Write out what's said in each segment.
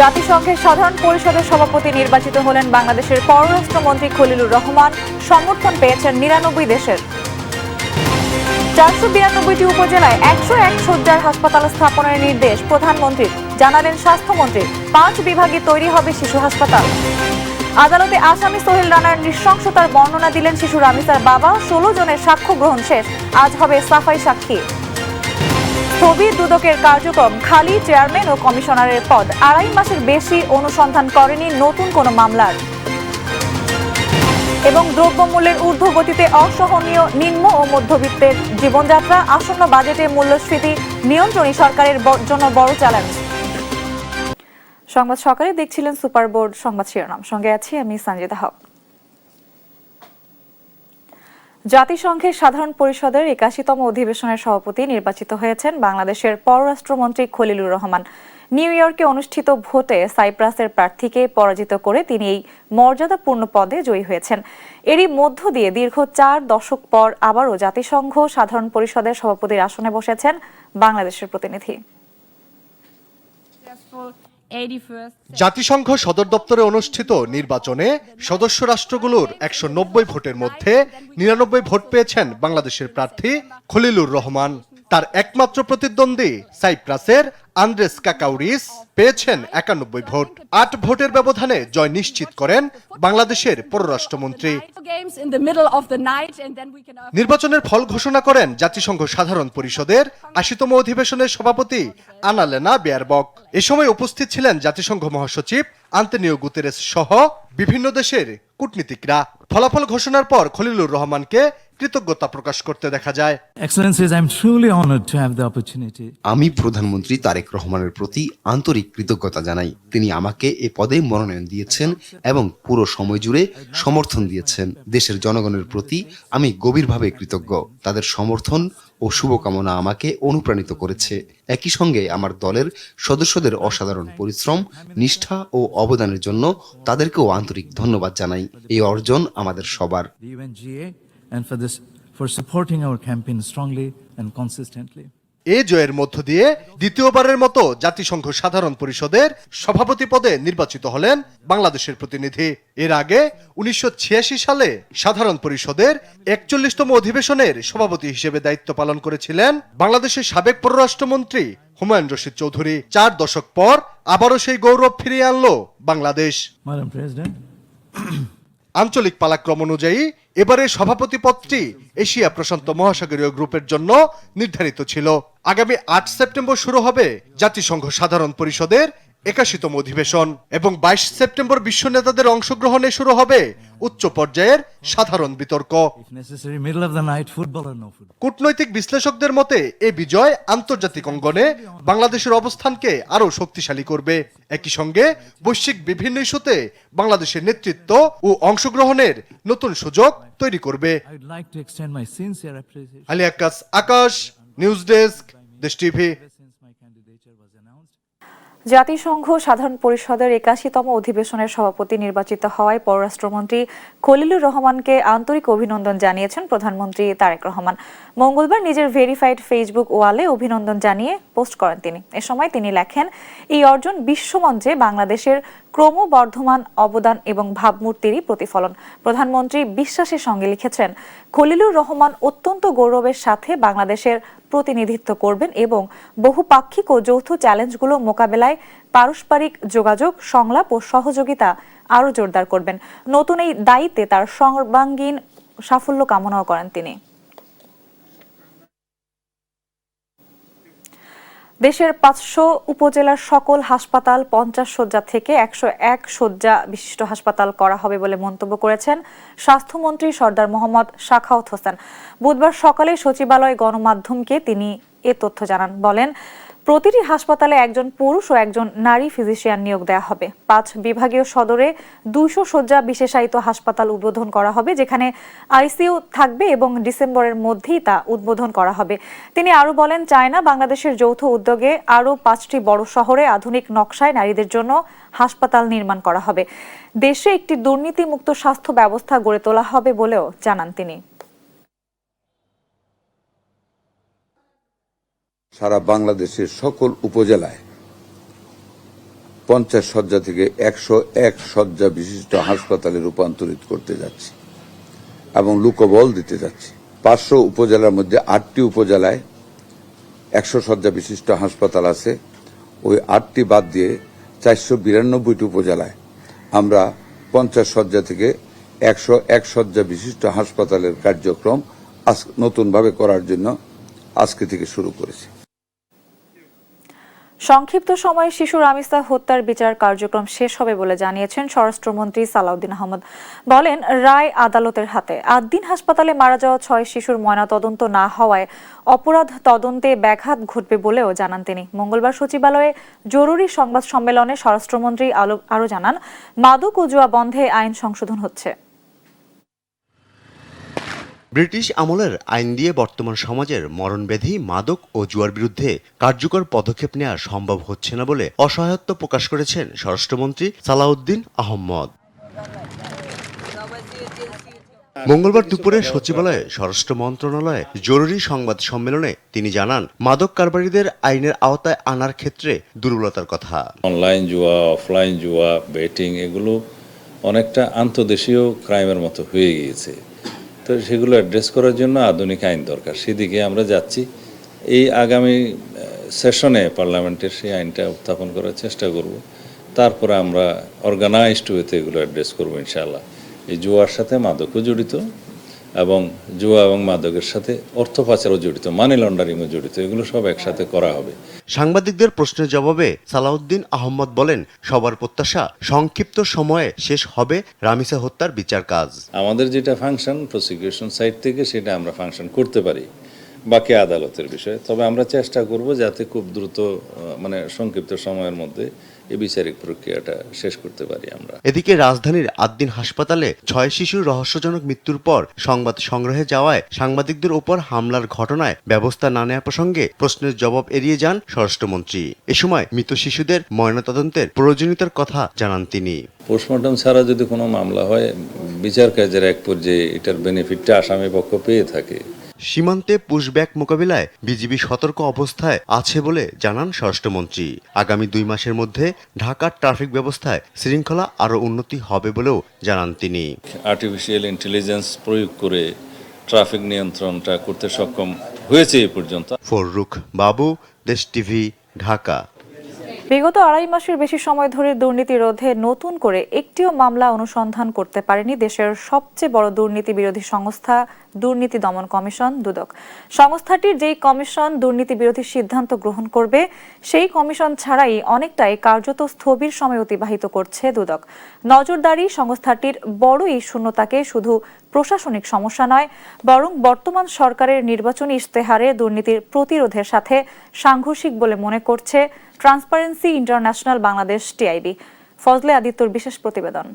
জাতিসংঘের সাধারণ পরিষদের সভাপতি নির্বাচিত হলেন বাংলাদেশের পররাষ্ট্রমন্ত্রী খলিলুর রহমান। সমর্থন পেয়েছেন ৯৯ দেশের। ৪৯২টি উপজেলায় ১০১ শয্যার হাসপাতাল স্থাপনের নির্দেশ প্রধানমন্ত্রীর, জানালেন স্বাস্থ্যমন্ত্রী। ৫ বিভাগে তৈরি হবে শিশু হাসপাতাল। আদালতে আসামি সোহেল রানার নৃশংসতার বর্ণনা দিলেন শিশু রামিসার বাবা। ১৬ জনের সাক্ষ্য গ্রহণ শেষ, আজ হবে সাফাই সাক্ষী। স্থবির দুদকের কার্যক্রম, খালি চেয়ারম্যান ও কমিশনারের পদ। ২.৫ মাসের বেশি অনুসন্ধান করেনি নতুন কোনো মামলার। এবং দ্রব্যমূল্যের ঊর্ধ্বগতিতে অসহনীয় নিম্ন ও মধ্যবিত্তের জীবনযাত্রা, আসন্ন বাজেটে মূল্যস্ফীতি নিয়ন্ত্রণই সরকারের জন্য বড় চ্যালেঞ্জ। সংবাদ সকালে দেখছিলেন সুপার বোর্ড সংবাদ শিরোনাম, সঙ্গে আছি আমি সঞ্জিতা হক। জাতিসংঘের সাধারণ পরিষদের ৮১তম অধিবেশনের সভাপতি নির্বাচিত হয়েছেন বাংলাদেশের পররাষ্ট্রমন্ত্রী খলিলুর রহমান। নিউ ইয়র্কে অনুষ্ঠিত ভোটে সাইপ্রাসের প্রার্থীকে পরাজিত করে তিনি এই মর্যাদাপূর্ণ পদে জয়ী হয়েছেন। এরই মধ্য দিয়ে দীর্ঘ ৪ দশক পর আবারও জাতিসংঘ সাধারণ পরিষদের সভাপতির আসনে বসেছেন বাংলাদেশের প্রতিনিধি। জাতিসংঘ সদর দপ্তরে অনুষ্ঠিত নির্বাচনে সদস্য রাষ্ট্রগুলোর ১৯০ ভোটের মধ্যে ৯৯ ভোট পেয়েছেন বাংলাদেশের প্রার্থী খলিলুর রহমান। তার একমাত্র প্রতিদ্বন্দ্বী সাইপ্রাসের আন্দ্রেস কাকাউরিস পেয়েছেন ৯১ ভোট। ৮ ভোটের ব্যবধানে জয় নিশ্চিত করেন বাংলাদেশের পররাষ্ট্রমন্ত্রী। নির্বাচনের ফল ঘোষণা করেন জাতিসংঘ সাধারণ পরিষদের ৮০তম অধিবেশনের সভাপতি আনালেনা বেয়ারবক। এ সময় উপস্থিত ছিলেন জাতিসংঘ মহাসচিব আন্তোনিও গুতেরেস সহ বিভিন্ন দেশের কূটনীতিকরা। ফলাফল ঘোষণার পর খলিলুর রহমানকে কৃতজ্ঞতা প্রকাশ করতে দেখা যায়। আমি প্রধানমন্ত্রী তারেক রহমানের প্রতি আন্তরিক কৃতজ্ঞতা জানাই। তিনি আমাকে এ পদে মনোনয়ন দিয়েছেন এবং পুরো সময় জুড়ে সমর্থন দিয়েছেন। দেশের জনগণের প্রতি আমি গভীরভাবে কৃতজ্ঞ। তাদের সমর্থন ও শুভকামনা আমাকে অনুপ্রাণিত করেছে। একই সঙ্গে আমার দলের সদস্যদের অসাধারণ পরিশ্রম, নিষ্ঠা ও অবদানের জন্য তাদেরকেও আন্তরিক ধন্যবাদ জানাই। এই অর্জন আমাদের সবার। এ জয়ের মধ্য দিয়ে দ্বিতীয়বারের মতো জাতিসংঘ সাধারণ পরিষদের সভাপতি পদে নির্বাচিত হলেন বাংলাদেশের প্রতিনিধি। এর আগে ১৯৮৬ সালে সাধারণ পরিষদের ৪১তম অধিবেশনের সভাপতি হিসেবে দায়িত্ব পালন করেছিলেন বাংলাদেশের সাবেক পররাষ্ট্রমন্ত্রী হুমায়ুন রশিদ চৌধুরী। ৪ দশক পর আবারও সেই গৌরব ফিরিয়ে আনলো বাংলাদেশ। আঞ্চলিক পালাক্রম অনুযায়ী এবারে সভাপতি পদটি এশিয়া প্রশান্ত মহাসাগরীয় গ্রুপের জন্য নির্ধারিত ছিল। আগামী ৮ সেপ্টেম্বর শুরু হবে জাতিসংঘ সাধারণ পরিষদের ৮১তম অধিবেশন এবং ২২ সেপ্টেম্বর বিশ্ব নেতাদের অংশগ্রহণে শুরু হবে উচ্চ পর্যায়ের সাধারণ বিতর্ক। কূটনৈতিক বিশ্লেষকদের মতে এ বিজয় আন্তর্জাতিক অঙ্গনে বাংলাদেশের অবস্থানকে আরও শক্তিশালী করবে। একই সঙ্গে বৈশ্বিক বিভিন্ন ইস্যুতে বাংলাদেশের নেতৃত্ব ও অংশগ্রহণের নতুন সুযোগ তৈরি করবে। আলী আক্কাস, আকাশ, নিউজ ডেস্ক, দেশ টিভি। জাতিসংঘ সাধারণ পরিষদের ৮১তম অধিবেশনের সভাপতি নির্বাচিত হওয়ায় পররাষ্ট্রমন্ত্রী খলিলুর রহমানকে আন্তরিক অভিনন্দন জানিয়েছেন প্রধানমন্ত্রী তারেক রহমান। মঙ্গলবার নিজের ভেরিফাইড ফেসবুক ওয়ালে অভিনন্দন জানিয়ে পোস্ট করেন তিনি। এ সময় তিনি লেখেন, এই অর্জন বিশ্বমঞ্চে বাংলাদেশের ক্রমবর্ধমান অবদান এবং ভাবমূর্তিরই প্রতিফলন। প্রধানমন্ত্রী বিশ্বাসের সঙ্গে লিখেছেন, খলিলুর রহমান অত্যন্ত গৌরবের সাথে বাংলাদেশের প্রতিনিধিত্ব করবেন এবং বহুপাক্ষিক ও যৌথ চ্যালেঞ্জগুলো মোকাবেলায় পারস্পরিক যোগাযোগ, সংলাপ ও সহযোগিতা আরও জোরদার করবেন। নতুন এই দায়িত্বে তার সর্বাঙ্গীন সাফল্য কামনাও করেন তিনি। দেশের ৫০০ উপজেলার সকল হাসপাতাল ৫০ শয্যা থেকে ১০১ শয্যা বিশিষ্ট হাসপাতাল করা হবে বলে মন্তব্য করেছেন স্বাস্থ্যমন্ত্রী সরদার মোহাম্মদ সাখাওয়াত হোসেন। বুধবার সকালে সচিবালয় গণমাধ্যমকে তিনি এ তথ্য জানান। বলেন, প্রতিটি হাসপাতালে একজন পুরুষ ও একজন নারী ফিজিশিয়ান নিয়োগ দেওয়া হবে। ৫ বিভাগীয় সদরে ২০০ শয্যা বিশেষায়িত হাসপাতাল উদ্বোধন করা হবে, যেখানে আইসিইউ থাকবে এবং ডিসেম্বরের মধ্যেই তা উদ্বোধন করা হবে। তিনি আরও বলেন, চায়না বাংলাদেশের যৌথ উদ্যোগে আরও ৫টি বড় শহরে আধুনিক নকশায় নারীদের জন্য হাসপাতাল নির্মাণ করা হবে। দেশে একটি দুর্নীতিমুক্ত স্বাস্থ্য ব্যবস্থা গড়ে তোলা হবে বলেও জানান তিনি। সারা বাংলাদেশের সকল উপজেলায় 50 শয্যা থেকে 101 শয্যা বিশিষ্ট হাসপাতালে রূপান্তরিত করতে যাচ্ছি এবং লোকবল দিতে যাচ্ছি। 500 উপজেলার মধ্যে 8টি উপজেলায় 100 শয্যা বিশিষ্ট হাসপাতাল আছে। ওই 8টি বাদ দিয়ে 492টি উপজেলায় আমরা 50 শয্যা থেকে 101 শয্যা বিশিষ্ট হাসপাতালের কার্যক্রম নতুনভাবে করার জন্য আজকে থেকে শুরু করেছি। সংক্ষিপ্ত সময়ে শিশু রামিসা হত্যার বিচার কার্যক্রম শেষ হবে বলে জানিয়েছেন স্বরাষ্ট্রমন্ত্রী সালাউদ্দিন আহমদ। বলেন, রায় আদালতের হাতে। 8 দিন হাসপাতালে মারা যাওয়া 6 শিশুর ময়নাতদন্ত না হওয়ায় অপরাধ তদন্তে ব্যাঘাত ঘটবে বলেও জানান তিনি। মঙ্গলবার সচিবালয়ে জরুরি সংবাদ সম্মেলনে স্বরাষ্ট্রমন্ত্রী আরও জানান, মাদক ও জুয়া বন্ধে আইন সংশোধন হচ্ছে। ব্রিটিশ আমলের আইন দিয়ে বর্তমান সমাজের মরণব্যাধি মাদক ও জুয়ার বিরুদ্ধে কার্যকর পদক্ষেপ নেওয়া সম্ভব হচ্ছে না বলে অসহায়ত্ব প্রকাশ করেছেন স্বরাষ্ট্রমন্ত্রী সালাউদ্দিন আহমদ। মঙ্গলবার দুপুরে সচিবালয়ে স্বরাষ্ট্র মন্ত্রণালয়ে জরুরি সংবাদ সম্মেলনে তিনি জানান, মাদক কারবারিদের আইনের আওতায় আনার ক্ষেত্রে দুর্বলতার কথা। অনলাইন জুয়া, অফলাইন জুয়া, বেটিং এগুলো অনেকটা আন্তর্দেশীয় ক্রাইমের মতো হয়ে গিয়েছে। তো সেগুলো অ্যাড্রেস করার জন্য আধুনিক আইন দরকার। সেদিকে আমরা যাচ্ছি। এই আগামী সেশনে পার্লামেন্টের সেই আইনটা উত্থাপন করার চেষ্টা করব। তারপরে আমরা অর্গানাইজড ওয়েতে এগুলো অ্যাড্রেস করবো ইনশাআল্লাহ। এই জুয়ার সাথে মাদকও জড়িত এবং জুয়া এবং মাদকের সাথে অর্থ পাচারও জড়িত, মানি লন্ডারিংও জড়িত। এগুলো সব একসাথে করা হবে। সাংবাদিকদের প্রশ্নের জবাবে সালাউদ্দিন আহমদ বলেন, সবার প্রত্যাশা সংক্ষিপ্ত সময়ে শেষ হবে রামিসা হত্যার বিচার কাজ। আমাদের যেটা ফাংশন প্রসিকিউশন সাইড থেকে সেটা আমরা ফাংশন করতে পারি, বাকি আদালতের বিষয়। তবে আমরা চেষ্টা করব যাতে খুব দ্রুত সংক্ষিপ্ত সময়ের মধ্যে এই বিচারিক প্রক্রিয়াটা শেষ করতে পারি আমরা। এদিকে রাজধানীর 8 দিন হাসপাতালে 6 শিশুর রহস্যজনক মৃত্যুর পর সংবাদ সংগ্রহে যাওয়ায় সাংবাদিকদের উপর হামলার ঘটনায় ব্যবস্থা না নেওয়া প্রসঙ্গে প্রশ্নের জবাব এড়িয়ে যান স্বরাষ্ট্রমন্ত্রী। এ সময় মৃত শিশুদের ময়নাতদন্তের প্রয়োজনীয়তার কথা জানান তিনি। পোস্টমর্টম ছাড়া যদি কোনো মামলা হয়, বিচার কাজের এক পর্যায়ে এটার বেনিফিটটা আসামি পক্ষ পেয়ে থাকে। সীমান্তে পুশব্যাক মোকাবিলায় বিজিবি সতর্ক অবস্থায় আছে বলে জানান স্বরাষ্ট্রমন্ত্রী। আগামী 2 মাসের মধ্যে ঢাকার ট্রাফিক ব্যবস্থায় শৃঙ্খলা আরও উন্নতি হবে বলেও জানান তিনি। আর্টিফিশিয়াল ইন্টেলিজেন্স প্রয়োগ করে ট্রাফিক নিয়ন্ত্রণটা করতে সক্ষম হয়েছে এ পর্যন্ত। ফররুখ বাবু, দেশ টিভি, ঢাকা। বিগত 2.5 মাসের বেশি সময় ধরে দুর্নীতি রোধে নতুন করে একটিও মামলা অনুসন্ধান করতে পারেনি দেশের সবচেয়ে বড় দুর্নীতি বিরোধী সংস্থা দুর্নীতি দমন কমিশন দুদক। সংস্থাটির যেই কমিশন দুর্নীতি বিরোধী সিদ্ধান্ত গ্রহণ করবে, সেই কমিশন ছাড়াই অনেকটাই কার্যত স্থবির সময় অতিবাহিত করছে দুদক। নজরদারি সংস্থাটির বড় এই শূন্যতাকে শুধু প্রশাসনিক সমস্যা নয়, বরং বর্তমান সরকারের নির্বাচনী ইশতেহারে দুর্নীতির প্রতিরোধের সাথে সাংঘর্ষিক বলে মনে করছে transparency international Bangladesh TIB. Fazle আদিত্যর বিশেষ প্রতিবেদন।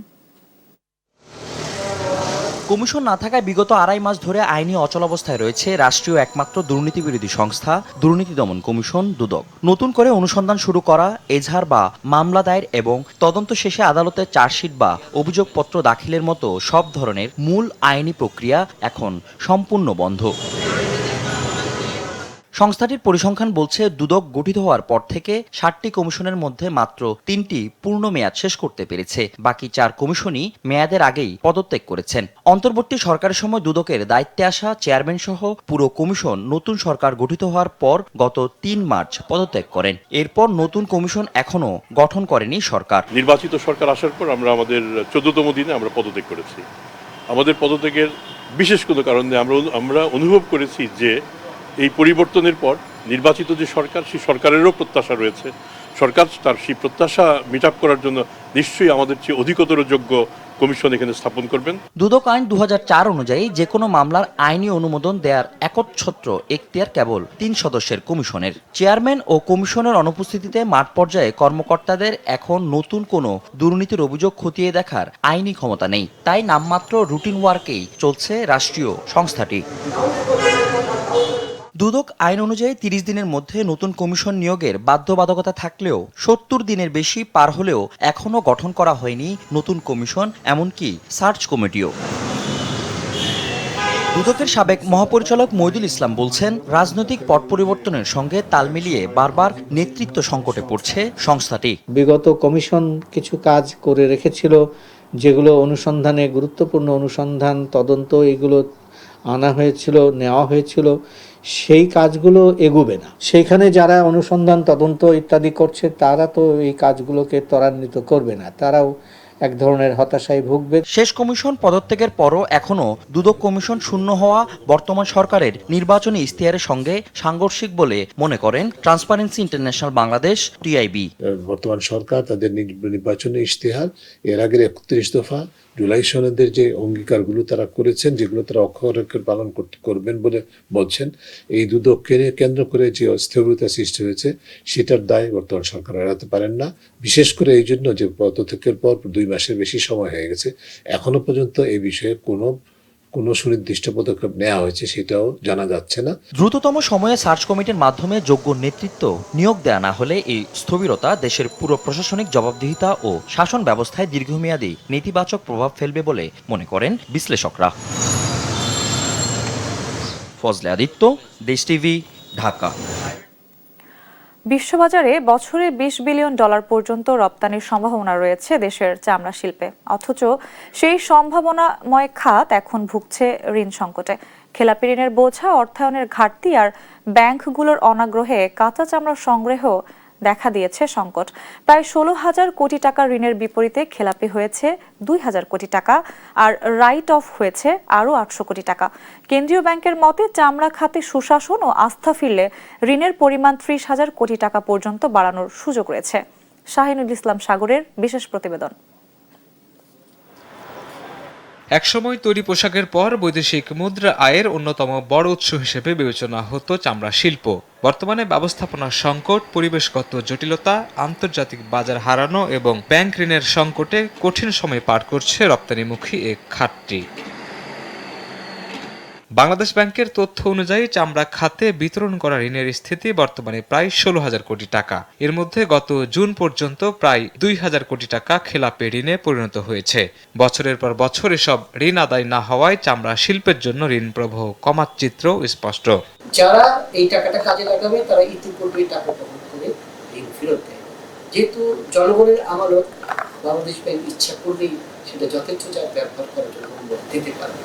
কমিশন না থাকায় বিগত 2.5 মাস ধরে আইনি অচলাবস্থায় রয়েছে রাষ্ট্রীয় একমাত্র দুর্নীতি বিরোধী সংস্থা দুর্নীতি দমন কমিশন দুদক। নতুন করে অনুসন্ধান শুরু করা, এজাহার বা মামলা দায়ের এবং তদন্ত শেষে আদালতে চার্জশিট বা অভিযোগপত্র দাখিলের মতো সব ধরনের মূল আইনি প্রক্রিয়া এখন সম্পূর্ণ বন্ধ। সংস্থাটির পরিসংখ্যান বলছে, দুদক গঠিত হওয়ার পর থেকে 7টি কমিশনের মধ্যে মাত্র 3টি পূর্ণ মেয়াদ শেষ করতে পেরেছে। বাকি 4 কমিশনই মেয়াদের আগেই পদত্যাগ করেছেন। অন্তর্বর্তী সরকারের সময় দুদকের দায়িত্বে আসা চেয়ারম্যান সহ পুরো কমিশন নতুন সরকার গঠিত হওয়ার পর গত 3 মার্চ পদত্যাগ করেন। এরপর নতুন কমিশন এখনো গঠন করেনি সরকার। নির্বাচিত সরকার আসার পর আমরা আমাদের 14তম দিনে আমরা পদত্যাগ করেছি। আমাদের পদত্যাগের বিশেষ কোনো কারণ নেই। আমরা অনুভব করেছি যে এই পরিবর্তনের পর নির্বাচিত যে সরকার, সেই সরকারেরও প্রত্যাশা রয়েছে। সরকার তার সেই প্রত্যাশা মিট আপ করার জন্য নিশ্চয়ই আমাদের চেয়ে অধিকতর যোগ্য কমিশন এখানে স্থাপন করবেন। দুদক আইন 2004 অনুযায়ী যে কোনো মামলার আইনি অনুমোদন দেওয়ার একচ্ছত্র এখতিয়ার কেবল 3 সদস্যের কমিশনের। চেয়ারম্যান ও কমিশনের অনুপস্থিতিতে মাঠ পর্যায়ে কর্মকর্তাদের এখন নতুন কোনো দুর্নীতির অভিযোগ খতিয়ে দেখার আইনি ক্ষমতা নেই। তাই নামমাত্র রুটিন ওয়ার্কেই চলছে রাষ্ট্রীয় সংস্থাটি। দুদক আইন অনুযায়ী 30 দিনের মধ্যে নতুন কমিশন নিয়োগের বাধ্যবাধকতা থাকলেও 70 দিনের বেশি পার হলেও এখনও গঠন করা হয়নি নতুন কমিশন, এমনকি সার্চ কমিটিও। দুদকের সাবেক মহাপরিচালক মইদুল ইসলাম বলছেন, রাজনৈতিক পট পরিবর্তনের সঙ্গে তাল মিলিয়ে বারবার নেতৃত্ব সংকটে পড়ছে সংস্থাটি। বিগত কমিশন কিছু কাজ করে রেখেছিল, যেগুলো অনুসন্ধানে গুরুত্বপূর্ণ অনুসন্ধান তদন্ত এগুলো আনা হয়েছিল, নেওয়া হয়েছিল, সেই কাজগুলো এগোবে না। সেইখানে যারা অনুসন্ধান তদন্ত ইত্যাদি করছে তারা তো এই কাজগুলোকে ত্বরান্বিত করবে না, তারাও এক ধরনের হতাশায় ভুগবে। শেষ কমিশন পদত্যাগের পরও এখনও দুদক কমিশন শূন্য হওয়া বর্তমান সরকারের নির্বাচনী ইশতেহারের সঙ্গে সাংঘর্ষিক বলে মনে করেন ট্রান্সপারেন্সি ইন্টারন্যাশনাল বাংলাদেশ টিআইবি। বর্তমান সরকার তাদের নির্বাচনী ইশতেহার, এর আগের 31 দফা, জুলাই সনদের যে অঙ্গীকারগুলো তারা করেছেন, যেগুলো তারা অক্ষরে পালন করবেন বলে বলছেন, এই দুদককে কেন্দ্র করে যে অস্থিরতা সৃষ্টি হয়েছে সেটার দায় বর্তমান সরকার এড়াতে পারেন না। বিশেষ করে এই জন্য যে পদত্যাগের পর 2 মাসের বেশি সময় হয়ে গেছে, এখনো পর্যন্ত এই বিষয়ে কোনো সুনির্দিষ্ট পদক্ষেপ নেওয়া হয়েছে সেটাও জানা যাচ্ছে না। দ্রুততম সময়ে সার্চ কমিটির মাধ্যমে যোগ্য নেতৃত্ব নিয়োগ দেয়া না হলে এই স্থবিরতা দেশের পুরো প্রশাসনিক জবাবদিহিতা ও শাসন ব্যবস্থায় দীর্ঘমেয়াদী নেতিবাচক প্রভাব ফেলবে বলে মনে করেন বিশ্লেষকরা। ফজলে আদিত্য, দেশ টিভি, ঢাকা। বিশ্ববাজারে বছরে $20 বিলিয়ন পর্যন্ত রপ্তানির সম্ভাবনা রয়েছে দেশের চামড়া শিল্পে, অথচ সেই সম্ভাবনাময় খাত এখন ভুগছে ঋণ সংকটে। খেলাপি ঋণের বোঝা, অর্থায়নের ঘাটতি আর ব্যাংকগুলোর অনাগ্রহে কাঁচা চামড়া সংগ্রহ দেখা দিয়েছে সংকট। প্রায় 16,000 কোটি টাকা ঋণের বিপরীতে খেলাপি হয়েছে 2,000 কোটি টাকা, আর রাইট অফ হয়েছে আরও 800 কোটি টাকা। কেন্দ্রীয় ব্যাংকের মতে, চামড়া খাতে সুশাসন ও আস্থা ফিরলে ঋণের পরিমাণ 30,000 কোটি টাকা পর্যন্ত বাড়ানোর সুযোগ রয়েছে। শাহিনুল ইসলাম সাগরের বিশেষ প্রতিবেদন। একসময় তৈরি পোশাকের পর বৈদেশিক মুদ্রা আয়ের অন্যতম বড় উৎস হিসেবে বিবেচনা হতো চামড়া শিল্প। বর্তমানে ব্যবস্থাপনা সংকট, পরিবেশগত জটিলতা, আন্তর্জাতিক বাজার হারানো এবং ব্যাংক ঋণের সংকটে কঠিন সময় পার করছে রপ্তানিমুখী এ খাতটি। বাংলাদেশ ব্যাংকের তথ্য অনুযায়ী চামড়া খাতে বিতরণ করা ঋণের স্থিতি বর্তমানে প্রায় 16,000 কোটি টাকা। এর মধ্যে গত জুন পর্যন্ত প্রায় 2,000 কোটি টাকা খেলাপি ঋণে পরিণত হয়েছে। বছরের পর বছর এসব ঋণ আদায় না হওয়ায় চামড়া শিল্পের জন্য ঋণ প্রবাহ কমার চিত্র স্পষ্ট। যারা এই টাকাটা কাজে লাগাবে তারা ইতিপূর্বে টাকা গ্রহণ করে ঋণ ফেরত দেয়। যেহেতু জনগণের আমানত, বাংলাদেশ ব্যাংক ইচ্ছা করলেই সেটা যথেষ্ট ব্যবহার করার জন্য দিতে পারবে।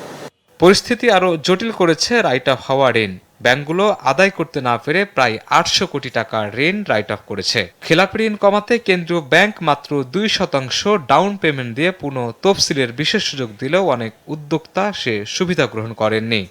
পরিস্থিতি আরও জটিল করেছে রাইট অফ হওয়া ঋণ। ব্যাংকগুলো আদায় করতে না পেরে প্রায় 800 কোটি টাকার ঋণ রাইট অফ করেছে। খেলাপি ঋণ কমাতে কেন্দ্রীয় ব্যাংক মাত্র 2% ডাউন পেমেন্ট দিয়ে পুনঃ তফসিলের বিশেষ সুযোগ দিলেও অনেক উদ্যোক্তা সে সুবিধা গ্রহণ করেননি।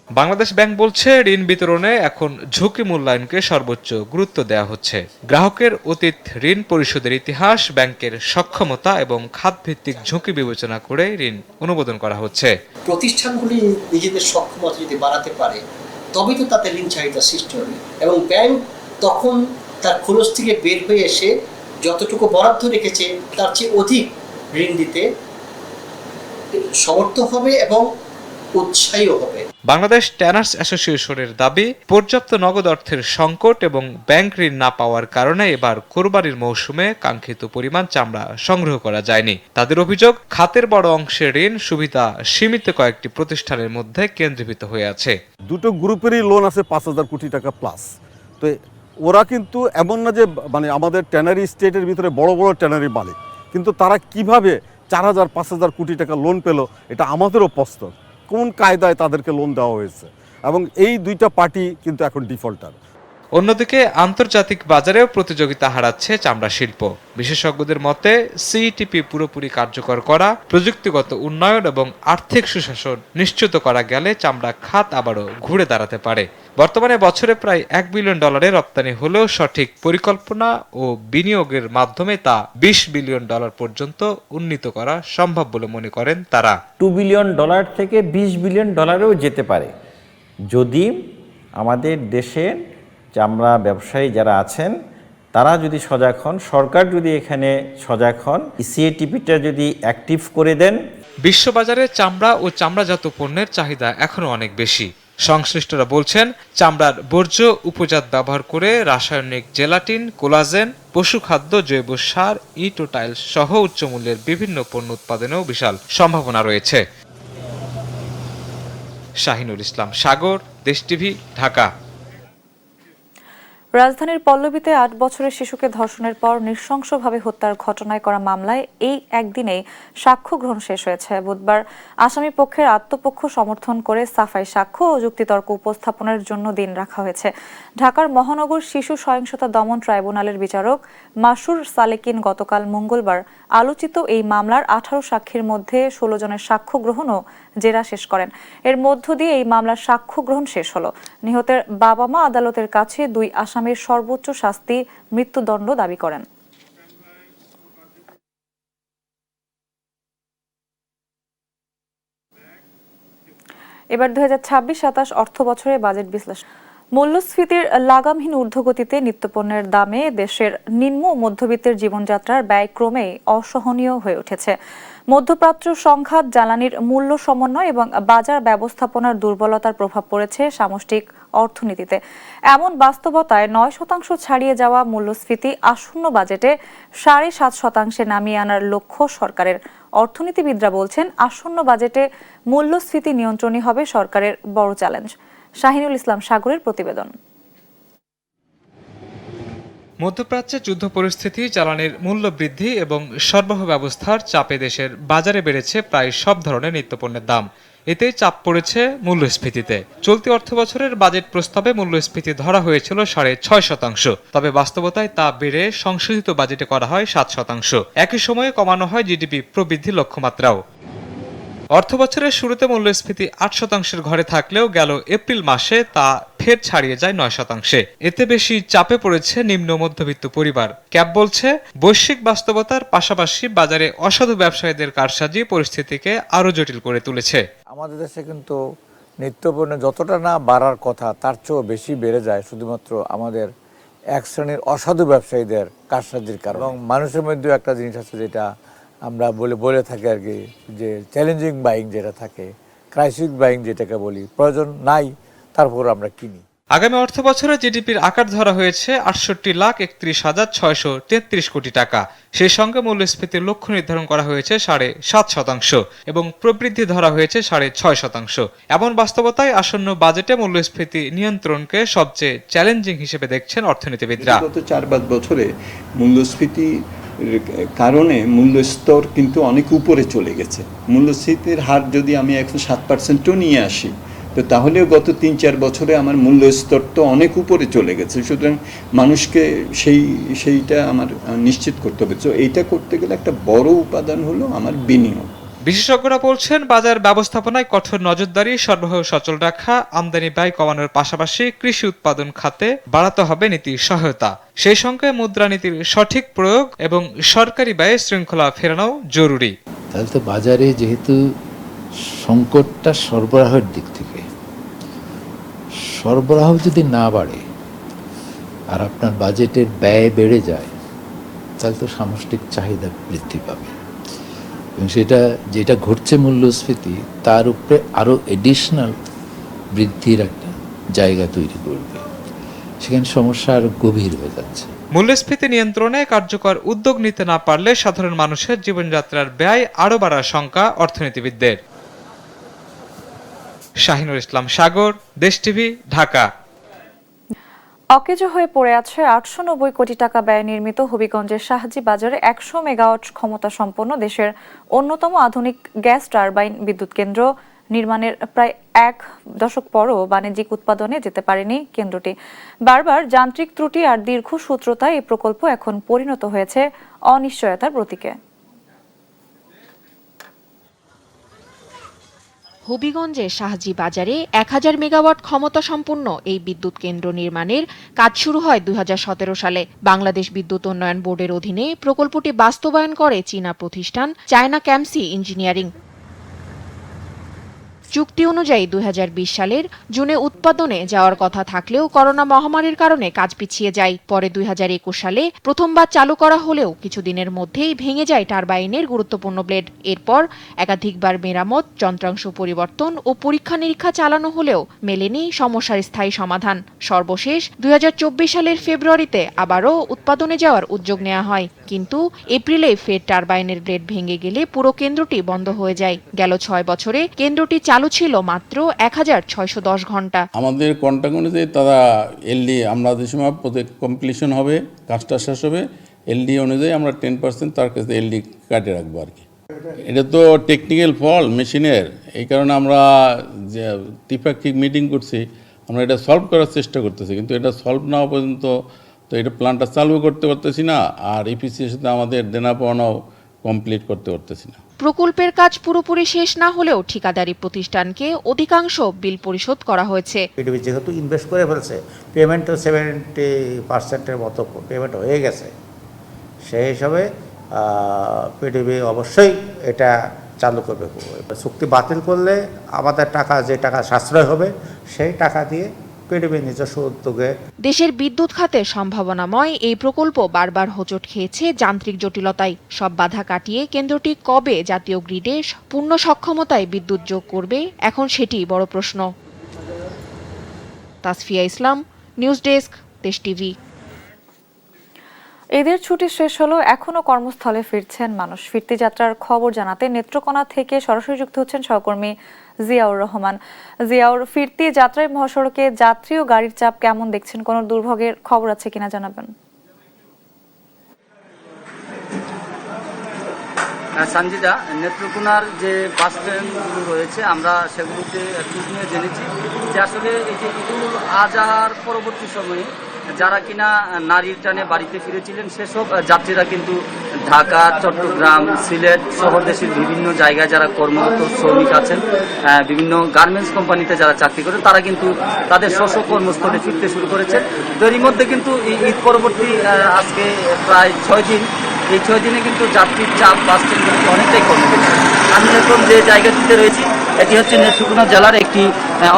বাংলাদেশ ব্যাংক বলছে, ঋণ বিতরণে এখন ঝুঁকি মূল্যায়নকে সর্বোচ্চ গুরুত্ব দেওয়া হচ্ছে। গ্রাহকের অতীত ঋণ পরিশোধের ইতিহাস, ব্যাংকের সক্ষমতা এবং খাতভিত্তিক ঝুঁকি বিবেচনা করে ঋণ অনুমোদন করা হচ্ছে। প্রতিষ্ঠানগুলি নিজেদের সক্ষমতা যদি বাড়াতে পারে তবেই তো তাতে ঋণ চাহিদা সৃষ্টি হবে, এবং ব্যাংক তখন তার খরচ থেকে বের হয়ে এসে যতটুকু বরাদ্দ রেখেছে তার চেয়ে অধিক ঋণ দিতে সমর্থ হবে এবং উৎসাহীও হবে। বাংলাদেশ ট্যানার্স অ্যাসোসিয়েশনের দাবি, পর্যাপ্ত নগদ অর্থের সংকট এবং ব্যাংক ঋণ না পাওয়ার কারণে এবার কোরবানির মৌসুমে কাঙ্ক্ষিত পরিমাণ চামড়া সংগ্রহ করা যায়নি। তাদের অভিযোগ, খাতের বড় অংশের ঋণ সুবিধা সীমিত কয়েকটি প্রতিষ্ঠানের মধ্যে কেন্দ্রীভূত হয়ে আছে। দুটো গ্রুপেরই লোন আছে 5,000 কোটি টাকা প্লাস। তো ওরা কিন্তু এমন না যে মানে আমাদের ট্যানারি স্টেটের ভিতরে বড় বড় ট্যানারি মালিক, কিন্তু তারা কিভাবে 4,000-5,000 কোটি টাকা লোন পেল, এটা আমাদেরও প্রশ্ন। কোন কায়দায় তাদেরকে লোন দেওয়া হয়েছে, এবং এই দুইটা পার্টি কিন্তু এখন ডিফল্টার। অন্যদিকে আন্তর্জাতিক বাজারেও প্রতিযোগিতা হারাচ্ছে চামড়া শিল্প। বিশেষজ্ঞদের মতে, সিইটিপি পুরোপুরি কার্যকর করা, প্রযুক্তিগত উন্নয়ন এবং আর্থিক সুশাসন নিশ্চিত করা গেলে চামড়া খাত আবারও ঘুরে দাঁড়াতে পারে। বর্তমানে বছরে প্রায় $1 বিলিয়ন রপ্তানি হলেও সঠিক পরিকল্পনা ও বিনিয়োগের মাধ্যমে তা $20 বিলিয়ন পর্যন্ত উন্নীত করা সম্ভব বলে মনে করেন তারা। $2 বিলিয়ন থেকে $20 বিলিয়ন যেতে পারে যদি আমাদের দেশের চামড়া ব্যবসায়ী যারা আছেন তারা যদি সজাগ হন, সরকার যদি এখানে সজাগ হন, সিএটিপিটা যদি অ্যাক্টিভ করে দেন। বিশ্ববাজারে চামড়া ও চামড়াজাত পণ্যের চাহিদা এখনো অনেক বেশি। সংশ্লিষ্টরা বলছেন, চামড়ার বর্জ্য উপজাত ব্যবহার করে রাসায়নিক জেলাটিন, কোলাজেন, পশুখাদ্য, জৈব সার, ইট ও টাইলস সহ উচ্চমূল্যের বিভিন্ন পণ্য উৎপাদনেও বিশাল সম্ভাবনা রয়েছে। শাহিনুল ইসলাম সাগর, দেশ টিভি, ঢাকা। রাজধানীর পল্লবীতে ৮ বছরের শিশুকে ধর্ষণের পর নৃশংসভাবে হত্যার ঘটনায় করা মামলায় এই একদিনেই সাক্ষ্য গ্রহণ শেষ হয়েছে। বুধবার আসামি পক্ষের আত্মপক্ষ সমর্থন করে সাফাই সাক্ষ্য ও যুক্তিতর্ক উপস্থাপনের জন্য দিন রাখা হয়েছে। ঢাকার মহানগর শিশু সহিংসতা দমন ট্রাইব্যুনালের বিচারক মাসুর সালেকিন গতকাল মঙ্গলবার আলোচিত এই মামলার 18 সাক্ষীর মধ্যে 16 জনের সাক্ষ্য গ্রহণ ও জেরা শেষ করেন। এর মধ্য দিয়ে এই মামলার সাক্ষ্য গ্রহণ শেষ হলো। নিহতের বাবা মা আদালতের কাছে 2 আসামির সর্বোচ্চ শাস্তি মৃত্যুদণ্ড দাবি করেন। এবার 2026-27 অর্থ বছরের বাজেট বিশ্লেষণ। মূল্যস্ফীতির লাগামহীন ঊর্ধ্বগতিতে নিত্যপণ্যের দামে দেশের নিম্ন ও মধ্যবিত্তের জীবনযাত্রার ব্যয় ক্রমেই অসহনীয় হয়ে উঠেছে। মধ্যপ্রাচ্য সংঘাত, জ্বালানির মূল্য সমন্বয় এবং বাজার ব্যবস্থাপনার দুর্বলতার প্রভাব পড়েছে সামষ্টিক অর্থনীতিতে। এমন বাস্তবতায় 9% ছাড়িয়ে যাওয়া মূল্যস্ফীতি আসন্ন বাজেটে 7.5% নামিয়ে আনার লক্ষ্য সরকারের। অর্থনীতিবিদরা বলছেন, আসন্ন বাজেটে মূল্যস্ফীতি নিয়ন্ত্রণই হবে সরকারের বড় চ্যালেঞ্জ। শাহিনুল ইসলাম সাগরের প্রতিবেদন। মধ্যপ্রাচ্যে যুদ্ধ পরিস্থিতি, জ্বালানির মূল্য বৃদ্ধি এবং সরবরাহ ব্যবস্থার চাপে দেশের বাজারে বেড়েছে প্রায় সব ধরনের নিত্যপণ্যের দাম। এতে চাপ পড়েছে মূল্যস্ফীতিতে। চলতি অর্থবছরের বাজেট প্রস্তাবে মূল্যস্ফীতি ধরা হয়েছিল 6.5%, তবে বাস্তবতায় তা বেড়ে সংশোধিত বাজেটে করা হয় 7%। একই সময়ে কমানো হয় জিডিপি প্রবৃদ্ধি লক্ষ্যমাত্রাও। অর্থবছরের শুরুতে মূল্যস্ফীতি 8% ঘরে থাকলেও গেল এপ্রিল মাসে তা ফের ছাড়িয়ে যায় 9%। এতে বেশি চাপে পড়েছে নিম্ন মধ্যবিত্ত পরিবার। ক্যাব বলছে, বৈশ্বিক বাস্তবতার পাশাপাশি বাজারে অসাধু ব্যবসায়ীদের কারসাজি পরিস্থিতিকে আরো জটিল করে তুলেছে। আমাদের দেশে কিন্তু নিত্যপণ্য যতটা না বাড়ার কথা তার চেয়েও বেশি বেড়ে যায় শুধুমাত্র আমাদের এক শ্রেণীর অসাধু ব্যবসায়ীদের কারসাজির কারণে। এবং মানুষের মধ্যেও একটা জিনিস আছে যেটা আমরা বলে থাকি আর কি, যে চ্যালেঞ্জিং বাইং যেটা থাকে, ক্রাইসিস বাইং যেটাকে বলি, প্রয়োজন নাই তারপর আমরা কিনি। আগামী অর্থ বছরে জিডিপির আকার ধরা হয়েছে 68,31,633 কোটি টাকা। সেই সঙ্গে মূল্যস্ফীতির লক্ষ্য নির্ধারণ করা হয়েছে 7.5% এবং প্রবৃদ্ধি ধরা হয়েছে 6.5%। এমন বাস্তবতায় আসন্ন বাজেটে মূল্যস্ফীতি নিয়ন্ত্রণকে সবচেয়ে চ্যালেঞ্জিং হিসেবে দেখছেন অর্থনীতিবিদরা। গত 4-5 বছরে মূল্যস্ফীতি কারণে মূল্যস্তর কিন্তু অনেক উপরে চলে গেছে। মূল্যস্ফীতির হার যদি আমি এখন 7%ও নিয়ে আসি, তো তাহলেও গত 3-4 বছরে আমার মূল্যস্তর তো অনেক উপরে চলে গেছে। সুতরাং মানুষকে সেইটা আমার নিশ্চিত করতে হবে। তো এইটা করতে গেলে একটা বড় উপাদান হলো আমার বিনিয়োগ। বিশেষজ্ঞরা বলছেন, বাজার ব্যবস্থাপনায় কঠোর নজরদারি, সরবরাহ সচল রাখা, আমদানি ব্যয় কমানোর পাশাপাশি কৃষি উৎপাদন খাতে বাড়াতে হবে নীতি সহায়তা। সেই সঙ্গে মুদ্রানীতির সঠিক প্রয়োগ এবং সরকারি ব্যয়ে শৃঙ্খলা ফেরানো জরুরি। তাহলে তো বাজারে যেহেতু সংকটটা সরবরাহের দিক থেকে, সরবরাহ যদি না বাড়ে আর আপনার বাজেটের ব্যয় বেড়ে যায়, তাহলে তো সামষ্টিক চাহিদা বৃদ্ধি পাবে এবং যেটা ঘটছে মূল্যস্ফীতি তার উপরে আরও এডিশনাল বৃদ্ধির একটা জায়গা তৈরি করবে। সেখানে সমস্যা আরও গভীর হয়ে যাচ্ছে। মূল্যস্ফীতি নিয়ন্ত্রণে কার্যকর উদ্যোগ নিতে না পারলে সাধারণ মানুষের জীবনযাত্রার ব্যয় আরও বাড়ার শঙ্কা অর্থনীতিবিদদের। শাহিনুল ইসলাম সাগর, দেশ টিভি, ঢাকা। অকেজো হয়ে পড়ে আছে 890 কোটি টাকা ব্যয়ে নির্মিত হবিগঞ্জের শাহজি বাজারে 100 মেগাওয়াট ক্ষমতা সম্পন্ন দেশের অন্যতম আধুনিক গ্যাস টারবাইন বিদ্যুৎ কেন্দ্র নির্মাণের প্রায় 1 দশক পরও বাণিজ্যিক উৎপাদনে যেতে পারেনি কেন্দ্রটি। বারবার যান্ত্রিক ত্রুটি আর দীর্ঘসূত্রতায় এই প্রকল্প এখন পরিণত হয়েছে অনিশ্চয়তার প্রতীকে। হবিগঞ্জের শাহজি বাজারে 1000 মেগাওয়াট ক্ষমতা সম্পন্ন এই বিদ্যুৎ কেন্দ্র নির্মাণের কাজ শুরু হয় 2017 সালে। বাংলাদেশ বিদ্যুৎ উন্নয়ন বোর্ডের অধীনে প্রকল্পটি বাস্তবায়ন করে চীনা প্রতিষ্ঠান চায়না ক্যামসি ইঞ্জিনিয়ারিং। চুক্তি অনুযায়ী 2020 সালের জুনে উৎপাদনে যাওয়ার কথা থাকলেও করোনা মহামারীর কারণে কাজ পিছিয়ে যায়। পরে 2021 সালে প্রথমবার চালু করা হলেও কিছুদিনের মধ্যেই ভেঙে যায় টারবাইনের গুরুত্বপূর্ণ ব্লেড। এরপর একাধিকবার মেরামত, যন্ত্রাংশ পরিবর্তন ও পরীক্ষা নিরীক্ষা চালানো হলেও মেলেনি সমস্যার স্থায়ী সমাধান। সর্বশেষ 2024 সালের ফেব্রুয়ারিতে আবারও উৎপাদনে যাওয়ার উদ্যোগ নেওয়া হয়, কিন্তু এপ্রিলে ফের টারবাইনের ব্লেড ভেঙে গেলে পুরো কেন্দ্রটি বন্ধ হয়ে যায়। গেল 6 বছরে কেন্দ্রটি চালু ছিল মাত্র 1610 ঘন্টা। আমাদের কন্ট্রাক্ট অনুযায়ী তারা এলডি আমরা যে সময় কমপ্লিশন হবে, কাজটা শেষ হবে, এলডি অনুযায়ী আমরা 10% তার কাছে এলডি কাটে রাখবো আর কি। এটা তো টেকনিক্যাল ফল্ট মেশিনের, এই কারণে আমরা যে ত্রিপাক্ষিক মিটিং করছি, আমরা এটা সলভ করার চেষ্টা করতেছি, কিন্তু এটা সলভ না হওয়া পর্যন্ত তো এটা প্ল্যানটা চালু করতে পারতেছি না, আর ইপিসির সাথে আমাদের দেনা পাওনাও কমপ্লিট করতে পারতেছি না। প্রকল্পের কাজ পুরোপুরি শেষ না হলেও ঠিকাদারি প্রতিষ্ঠানকে অধিকাংশ বিল পরিশোধ করা হয়েছে। পিডিবি যেহেতু ইনভেস্ট করে ফেলছে, পেমেন্ট তো 70% মতো পেমেন্ট হয়ে গেছে, সেই হিসাবে পিডিবি অবশ্যই এটা চালু করবে। চুক্তি বাতিল করলে আমাদের টাকা, যে টাকা সাশ্রয় হবে, সেই টাকা দিয়ে পিডিবি নিজস্ব উদ্যোগে। দেশের বিদ্যুৎ খাতে সম্ভাবনাময় এই প্রকল্প বারবার হোঁচট খেয়েছে যান্ত্রিক জটিলতায়। সব বাধা কাটিয়ে কেন্দ্রটি কবে জাতীয় গ্রিডে পূর্ণ সক্ষমতায় বিদ্যুৎ যোগ করবে, এখন সেটি বড় প্রশ্ন। তাসফিয়া ইসলাম, নিউজ ডেস্ক, দেশ টিভি। ঈদের ছুটি শেষ হলো, এখনো কর্মস্থলে ফিরছেন মানুষ। ফিরতি যাত্রার খবর জানাতে নেত্রকোনা থেকে সরাসরি যুক্ত হচ্ছেন সহকর্মী জিয়াউর রহমান। জিয়াউর, ফিরতি যাত্রায় মহাসড়কে যাত্রী ও গাড়ির চাপ কেমন দেখছেন? কোনো দুর্ভোগের খবর আছে কিনা জানাবেন। সঞ্জিদা, নেত্রকোনার যে বাস স্ট্যান্ডগুলো রয়েছে আমরা সেগুলোতে খোঁজ নিয়ে জেনেছি যে আসলে এই যে ঈদুল আজহার পরবর্তী সময়ে যারা কিনা নারীর টানে বাড়িতে ফিরেছিলেন সেসব যাত্রীরা কিন্তু ঢাকা, চট্টগ্রাম, সিলেট সহ দেশের বিভিন্ন জায়গায় যারা কর্মরত শ্রমিক আছেন, বিভিন্ন গার্মেন্টস কোম্পানিতে যারা চাকরি করেন, তারা কিন্তু তাদের স্ব কর্মস্থলে ফিরতে শুরু করেছেন। তো এরই মধ্যে কিন্তু ঈদ পরবর্তী আজকে প্রায় 6 দিন, এই 6 দিনে কিন্তু যাত্রীর চাপ বাস স্ট্যান্ডগুলোতে অনেকটাই কমে গেছে। আমি এখন যে জায়গাটিতে রয়েছি এটি হচ্ছে নেত্রকোনা জেলার একটি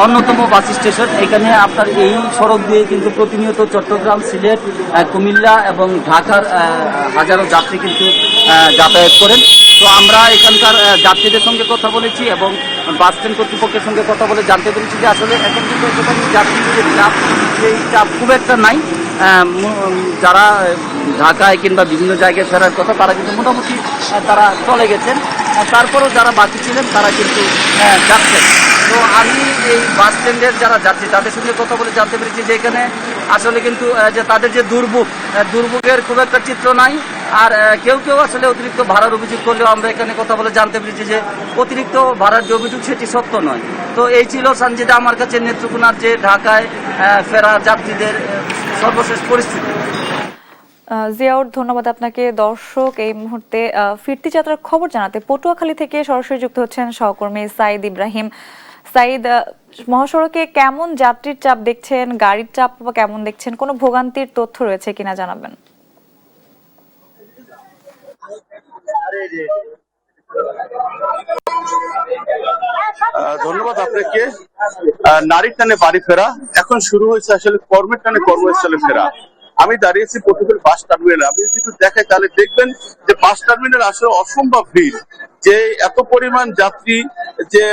অন্যতম বাস স্টেশন। এখানে আপনার এই সড়ক দিয়ে কিন্তু প্রতিনিয়ত চট্টগ্রাম, সিলেট, কুমিল্লা এবং ঢাকার হাজারো যাত্রী কিন্তু যাতায়াত করেন। তো আমরা এখানকার যাত্রীদের সঙ্গে কথা বলেছি এবং বাস স্ট্যান্ড কর্তৃপক্ষের সঙ্গে কথা বলে জানতে পেরেছি যে আসলে এখন কিন্তু এখানে যাত্রীর যে চাপ, সেই চাপ খুব একটা নাই। যারা ঢাকায় কিংবা বিভিন্ন জায়গায় ফেরার কথা তারা কিন্তু মোটামুটি তারা চলে গেছেন, তারপরেও যারা বাকি ছিলেন তারা কিন্তু যাচ্ছেন। তো আমি এই বাস স্ট্যান্ডের যারা যাত্রী তাদের সঙ্গে কথা বলে জানতে পেরেছি যে এখানে আসলে কিন্তু যে তাদের যে দুর্ভোগের খুব একটা চিত্র নাই। আর কেউ কেউ আসলে অতিরিক্ত ভাড়ার অভিযোগ করলেও আমরা এখানে কথা বলে জানতে পেরেছি যে অতিরিক্ত ভাড়ার যে অভিযোগ সেটি সত্য নয়। তো এই ছিল সঞ্জিদা আমার কাছে নেত্রকোনার যে ঢাকায় ফেরা যাত্রীদের সর্বশেষ পরিস্থিতি। জিয়াউর, ধন্যবাদ আপনাকে। দর্শক, এই মুহূর্তে ফিরতি যাত্রার খবর জানাতে পটুয়াখালী থেকে সরাসরি যুক্ত হচ্ছেন সহকর্মী সাইদ ইব্রাহিম। সাইদ, মহাসড়কে কেমন যাত্রীর চাপ দেখছেন, গাড়ির চাপ কেমন দেখছেন, কোনো ভোগান্তির তথ্য রয়েছে কিনা জানাবেন। ধন্যবাদ আপনাকে। নারীর টানে বাড়ি ফেরা এখন শুরু হয়েছে, আসলে কর্মের টানে কর্মস্থলে ফেরা। আমি দাঁড়িয়েছি পটুয়াখালী বাস টার্মিনালে। আপনি যদি একটু দেখাই তাহলে দেখবেন যে বাস টার্মিনাল আসলে অসম্ভব ভিড়, যে এত পরিমাণ যাত্রী যে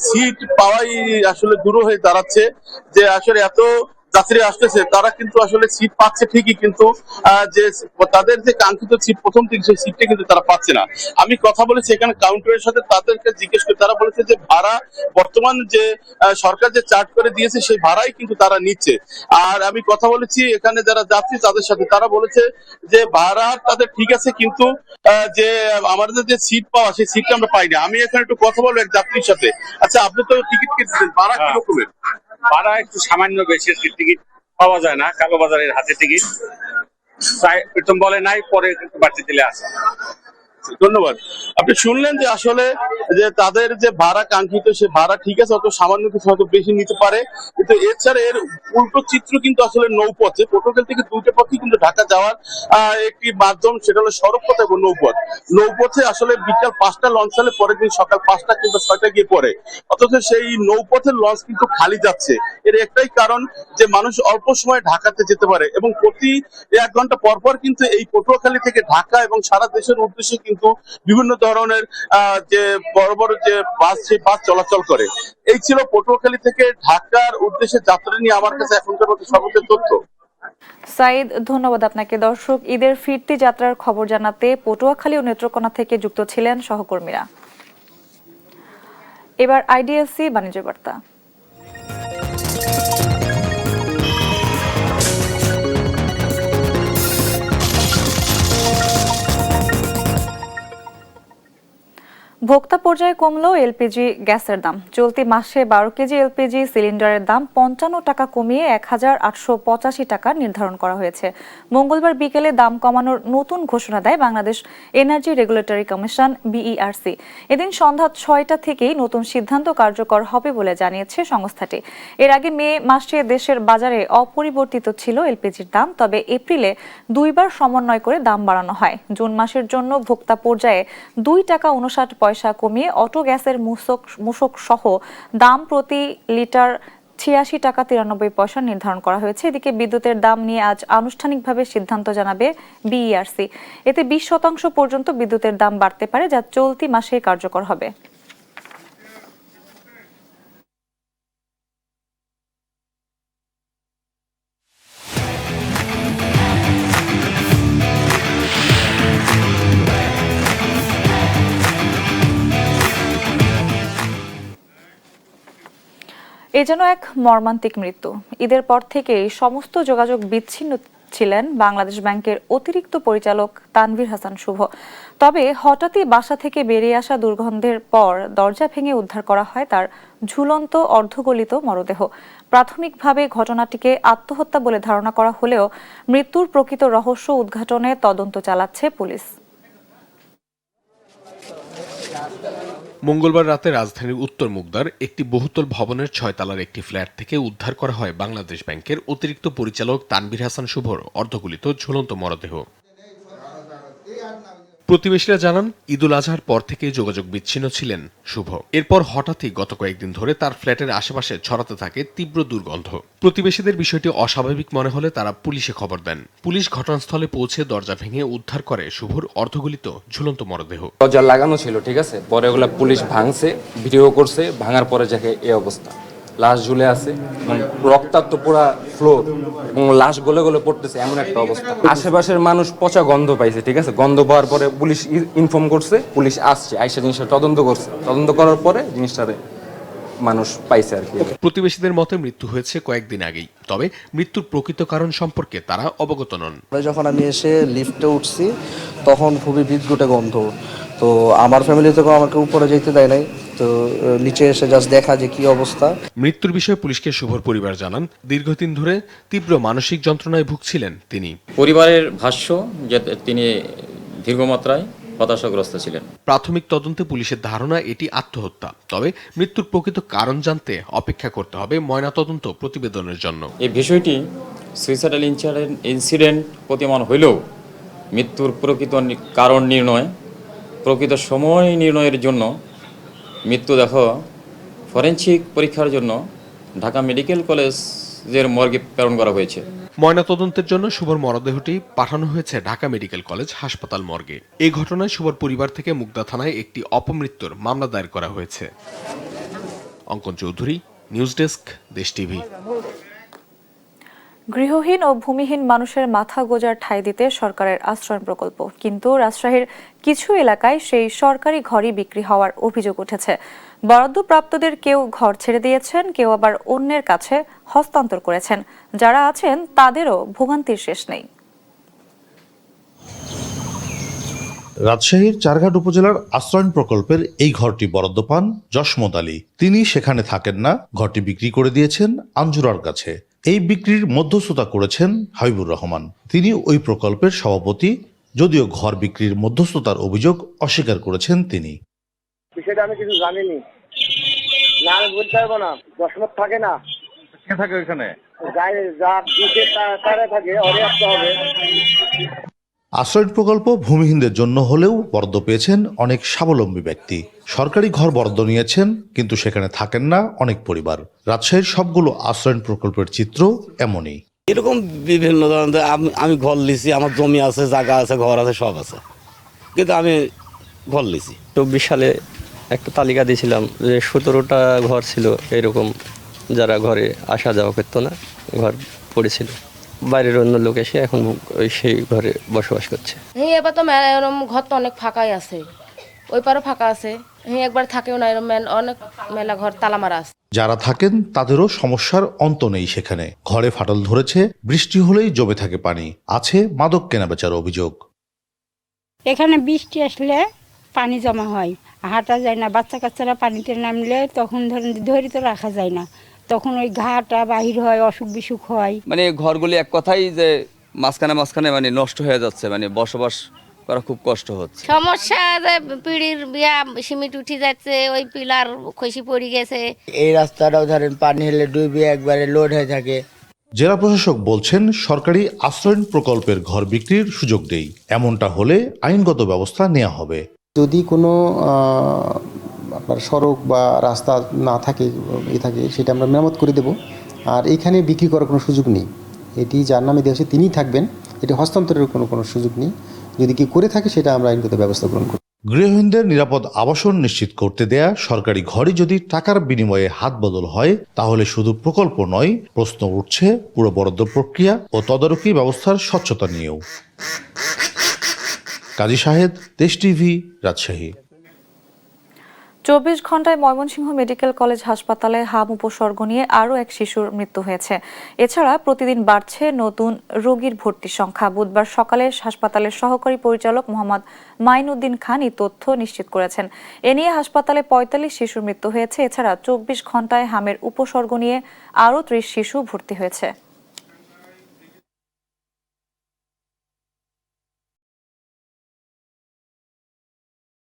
সিট পাওয়াই আসলে দূর হয়ে দাঁড়াচ্ছে। যে আসলে এত যাত্রী আসতেছে, তারা কিন্তু আসলে সিট পাচ্ছে ঠিকই, কিন্তু যে তাদের যে কাঙ্ক্ষিত সিট প্রথম থেকে সেই সিটটা কিন্তু তারা পাচ্ছে না। আমি কথা বলেছি এখানে কাউন্টারের সাথে, তাদেরকে জিজ্ঞেস করে তারা বলেছে যে ভাড়া বর্তমান যে সরকার যে চার্জ করে দিয়েছে সেই ভাড়াই কিন্তু তারা নিচ্ছে। আর আমি কথা বলেছি এখানে যারা যাত্রী তাদের সাথে, তারা বলেছে যে ভাড়া তাদের ঠিক আছে, কিন্তু যে আমাদের যে সিট পাওয়া সেই সিটটা আমরা পাইনি। আমি এখানে একটু কথা বলবো এক যাত্রীর সাথে। আচ্ছা, আপনি তো টিকিট কেটেছেন, ভাড়া কি রকমের? ভাড়া একটু সামান্য বেশি, টিকিট পাওয়া যায় না, কালোবাজারের হাতে টিকিট প্রথম বলে নাই, পরে বাড়তি দিলে আসে। ধন্যবাদ। আপনি শুনলেন যে আসলে যে তাদের যে ভাড়া কাঙ্ক্ষিত সে ভাড়া ঠিক আছে, অত সামান্য কিছু হয়তো বেশি নিতে পারে, কিন্তু এছাড়া এর উল্টো চিত্র কিন্তু আসলে নৌপথে, পটুয়াখালী থেকে দুইটা পথই কিন্তু ঢাকা যাওয়ার একটি মাধ্যম, সেটা হলো সড়ক পথ এবং নৌপথ। নৌপথে আসলে বিকাল 5টা লঞ্চ চালে, পরের দিন সকাল 5টা কিংবা 6টা গিয়ে পড়ে, অথচ সেই নৌপথের লঞ্চ কিন্তু খালি যাচ্ছে। এর একটাই কারণ যে মানুষ অল্প সময়ে ঢাকাতে যেতে পারে, এবং প্রতি 1 ঘন্টা পর পর কিন্তু এই পটুয়াখালী থেকে ঢাকা এবং সারা দেশের উদ্দেশ্যে কিন্তু বিভিন্ন ধরনের যে বড় বড় যে বাস, সেই বাস চলাচল করে। এই ছিল পটুয়াখালী থেকে ঢাকার উদ্দেশ্যে যাত্রা নিয়ে আমার কাছে এখনকার মতো সর্বোচ্চ তথ্য। সাইদ, ধন্যবাদ আপনাকে। দর্শক, ঈদের ফিরতি যাত্রার খবর জানাতে পটুয়াখালী ও নেত্রকোনা থেকে যুক্ত ছিলেন সহকর্মীরা। এবার আইডিএলসি বাণিজ্য বার্তা। ভোক্তা পর্যায়ে কমলো এলপিজি গ্যাসের দাম। চলতি মাসে 12 কেজি এলপিজি সিলিন্ডারের দাম 55 টাকা কমিয়ে 1885 টাকা নির্ধারণ করা হয়েছে। মঙ্গলবার বিকেলে দাম কমানোর নতুন ঘোষণা দেয় Bangladesh energy regulatory commission BERC. এদিন সন্ধ্যা 6টা থেকেই নতুন সিদ্ধান্ত কার্যকর হবে বলে জানিয়েছে সংস্থাটি। এর আগে মে মাসে দেশের বাজারে অপরিবর্তিত ছিল এলপিজির দাম, তবে এপ্রিলে দুইবার সমন্বয় করে দাম বাড়ানো হয়। জুন মাসের জন্য ভোক্তা পর্যায়ে 2 টাকা 59 পয়সা কমিয়ে অটো গ্যাসের মূসক সহ দাম প্রতি লিটার 86 টাকা 93 পয়সা নির্ধারণ করা হয়েছে। এদিকে বিদ্যুতের দাম নিয়ে আজ আনুষ্ঠানিকভাবে সিদ্ধান্ত জানাবে বিইআরসি। এতে 20% পর্যন্ত বিদ্যুতের দাম বাড়তে পারে, যা চলতি মাসে কার্যকর হবে। এ যেন এক মর্মান্তিক মৃত্যু। ঈদের পর থেকেই সমস্ত যোগাযোগ বিচ্ছিন্ন ছিলেন বাংলাদেশ ব্যাংকের অতিরিক্ত পরিচালক তানভীর হাসান শুভ। তবে হঠাৎই বাসা থেকে বেরিয়ে আসা দুর্গন্ধের পর দরজা ভেঙে উদ্ধার করা হয় তার ঝুলন্ত অর্ধগলিত মরদেহ। প্রাথমিকভাবে ঘটনাটিকে আত্মহত্যা বলে ধারণা করা হলেও মৃত্যুর প্রকৃত রহস্য উদ্ঘাটনে তদন্ত চালাচ্ছে পুলিশ। মঙ্গলবার রাতে রাজধানীর উত্তর মুগদার একটি বহুতল ভবনের 6 তলার একটি ফ্ল্যাট থেকে উদ্ধার করা হয় বাংলাদেশ ব্যাংকের অতিরিক্ত পরিচালক তানভীর হাসান শুভর অর্ধগলিত ঝুলন্ত মরদেহ। প্রতিবেশীরা জানান, ঈদুল আজহার পর থেকে যোগাযোগ বিচ্ছিন্ন ছিলেন শুভ। এরপর হঠাৎই গত কয়েকদিন ধরে তার ফ্ল্যাটের আশেপাশে ছড়াতে থাকে তীব্র দুর্গন্ধ। প্রতিবেশীদের বিষয়টি অস্বাভাবিক মনে হলে তারা পুলিশে খবর দেন। পুলিশ ঘটনাস্থলে পৌঁছে দরজা ভেঙে উদ্ধার করে শুভর অর্ধগলিত ঝুলন্ত মরদেহ। দরজা লাগানো ছিল, ঠিক আছে, পরে ওগুলা পুলিশ ভাঙছে, ভিডিও করছে, ভাঙার পরে দেখে এই অবস্থা, লাশ ঝুলে আছে, রক্তাক্ত পুরা ফ্লোর এবং লাশ গলে গলে পড়তেছে, এমন একটা অবস্থা। আশেপাশের মানুষ পচা গন্ধ পাইছে, ঠিক আছে, গন্ধ পাওয়ার পরে পুলিশ ইনফর্ম করছে, পুলিশ আসছে, আইসা জিনিসটা তদন্ত করছে, তদন্ত করার পরে জিনিসটারে মানুষ পাইছে আর কি। প্রতিবেশীদের মতে মৃত্যু হয়েছে কয়েকদিন আগেই, তবে মৃত্যুর প্রকৃত কারণ সম্পর্কে তারা অবগত নন। যখন আমি এসে লিফটে উঠছি তখন খুবই বিদ্যুটে গন্ধ, তো আমার ফ্যামিলি থেকে আমাকে উপরে যেতে দেয় নাই, তো নিচে এসে জাস্ট দেখা যে কি অবস্থা। মৃত্যুর বিষয়ে পুলিশকে শুভর পরিবার জানান, দীর্ঘদিন ধরে তীব্র মানসিক যন্ত্রণায় ভুগছিলেন তিনি। পরিবারের ভাষ্য যে তিনি দীর্ঘমাত্রায় হতাশাগ্রস্ত ছিলেন। প্রাথমিক তদন্তে পুলিশের ধারণা এটি আত্মহত্যা, তবে মৃত্যুর প্রকৃত কারণ জানতে অপেক্ষা করতে হবে ময়নাতদন্ত প্রতিবেদনের জন্য। এই বিষয়টি সুইসাইডাল ইনসিডেন্ট প্রতীয়মান হইলেও মৃত্যুর প্রকৃত কারণ নির্ণয়, প্রকৃত সময় নির্ণয়ের জন্য মৃত্যুদেহ ফরেনসিক পরীক্ষার জন্য ঢাকা মেডিকেল কলেজের মর্গে প্রেরণ করা হয়েছে। ময়নাতদন্তের জন্য শুভর মরদেহটি পাঠানো হয়েছে ঢাকা মেডিকেল কলেজ হাসপাতাল মর্গে। এই ঘটনায় শুভর পরিবার থেকে মুগদা থানায় একটি অপমৃত্যুর মামলা দায়ের করা হয়েছে। অঙ্কন চৌধুরী, নিউজ ডেস্ক, দেশ টিভি। গৃহহীন ও ভূমিহীন মানুষের মাথা গোঁজার ঠাঁই দিতে সরকারের আশ্রয় প্রকল্প, কিন্তু রাজশাহীর কিছু এলাকায় সেই সরকারি ঘরই বিক্রি হওয়ার অভিযোগ উঠেছে। বরাদ্দপ্রাপ্তদের কেউ ঘর ছেড়ে দিয়েছেন, কেউ আবার অন্যের কাছে হস্তান্তর করেছেন। যারা আছেন তাদেরও ভোগান্তির শেষ নেই। রাজশাহীর চারঘাট উপজেলার আশ্রয়ণ প্রকল্পের এই ঘরটি বরাদ্দ পান জসমত আলী। তিনি সেখানে থাকেন না, ঘরটি বিক্রি করে দিয়েছেন আঞ্জুরার কাছে। এই বিক্রির মধ্যস্থতা করেছেন হাবিবুর রহমান। তিনি ওই প্রকল্পের সভাপতি, যদিও ঘর বিক্রির মধ্যস্থতার অভিযোগ অস্বীকার করেছেন তিনি। বিষয়টা আমি কিছু জানিনি, না আমি বলতে পারবো না। জসমত থাকে না, কে থাকে ওইখানে? থাকে, হবে। আশ্রয় প্রকল্প ভূমিহীনদের জন্য হলেও বরাদ্দ পেয়েছেন অনেক স্বাবলম্বী ব্যক্তি। সরকারি ঘর বরাদ্দ নিয়েছেন, কিন্তু সেখানে থাকেন না অনেক পরিবার। রাজশাহীর সবগুলো আশ্রয় প্রকল্পের চিত্র এমনই। এরকম বিভিন্ন ধরনের আমি ঘর লিছি, আমার জমি আছে, জায়গা আছে, ঘর আছে, সব আছে, কিন্তু আমি ঘর লিছি। 24 সালে একটা তালিকা দিয়েছিলাম যে 17টা ঘর ছিল এরকম, যারা ঘরে আসা যাওয়া করতো না, ঘর পড়েছিল। বাইরের অন্য লোক এসে এখন ওই সেই ঘরে বসবাস করছে। হ্যাঁ এবার তো এরকম ঘর তো অনেক ফাঁকাই আছে, ওই পারও ফাঁকা আছে। হ্যাঁ একবার থাকেও না, এরকম অনেক মেলা ঘর তালা মারা আছে। যারা থাকেন তাদেরও সমস্যার অন্ত নেই সেখানে। ঘরে ফাটল ধরেছে, বৃষ্টি হলেই জমে থাকে পানি, আছে মাদক কেনাবেচার অভিযোগ। এখানে বৃষ্টি আসলে পানি জমা হয়, হাঁটা যায় না, বাচ্চা কাচ্চারা পানিতে নামলে তখন ধরে তো রাখা যায় না, তখন ওই ঘাটা বাহির হয়, অসুখ বিসুখ হয়। মানে ঘরগুলি এক কথাই যে মাঝখানে মানে নষ্ট হয়ে যাচ্ছে, মানে বসবাস করা খুব কষ্ট হচ্ছে। সমস্যা যে পিঁড়ির বিয়া সিমেন্ট উঠে যাচ্ছে, ওই পিলার খসি পড়ে গেছে। এই রাস্তাটাও ধরেন পানি হলে ডুবে একবারে লোড হয়ে থাকে। জেলা প্রশাসক বলছেন সরকারি আশ্রয়ণ প্রকল্পের ঘর বিক্রির সুযোগ নেই, এমনটা হলে আইনগত ব্যবস্থা নেওয়া হবে। যদি কোনো আপনার সড়ক বা রাস্তা না থাকে সেটা আমরা মেরামত করে দেব। আর এখানে বিক্রি করার কোনো সুযোগ নেই, এটি যার নামে দেওয়া হচ্ছে তিনিই থাকবেন, এটি হস্তান্তরের কোনো সুযোগ নেই। যদি কি করে থাকে সেটা আমরা আইনগত ব্যবস্থা গ্রহণ করি। গৃহহীনদের নিরাপদ আবাসন নিশ্চিত করতে দেয়া সরকারি ঘরই যদি টাকার বিনিময়ে হাত বদল হয়, তাহলে শুধু প্রকল্প নয়, প্রশ্ন উঠছে পুরো বরাদ্দ প্রক্রিয়া ও তদারকি ব্যবস্থার স্বচ্ছতা নিয়েও। কাজী শাহেদ, দেশ টিভি, রাজশাহী। 24 ঘন্টায় ময়মনসিংহ মেডিকেল কলেজ হাসপাতালে হাম উপসর্গ নিয়ে আরও এক শিশুর মৃত্যু হয়েছে। এছাড়া প্রতিদিন বাড়ছে নতুন রোগীর ভর্তির সংখ্যা। বুধবার সকালে হাসপাতালের সহকারী পরিচালক মোহাম্মদ মাইনুদ্দিন খান এই তথ্য নিশ্চিত করেছেন। এ নিয়ে হাসপাতালে 45 শিশুর মৃত্যু হয়েছে। এছাড়া 24 ঘন্টায় হামের উপসর্গ নিয়ে আরও 30 শিশু ভর্তি হয়েছে।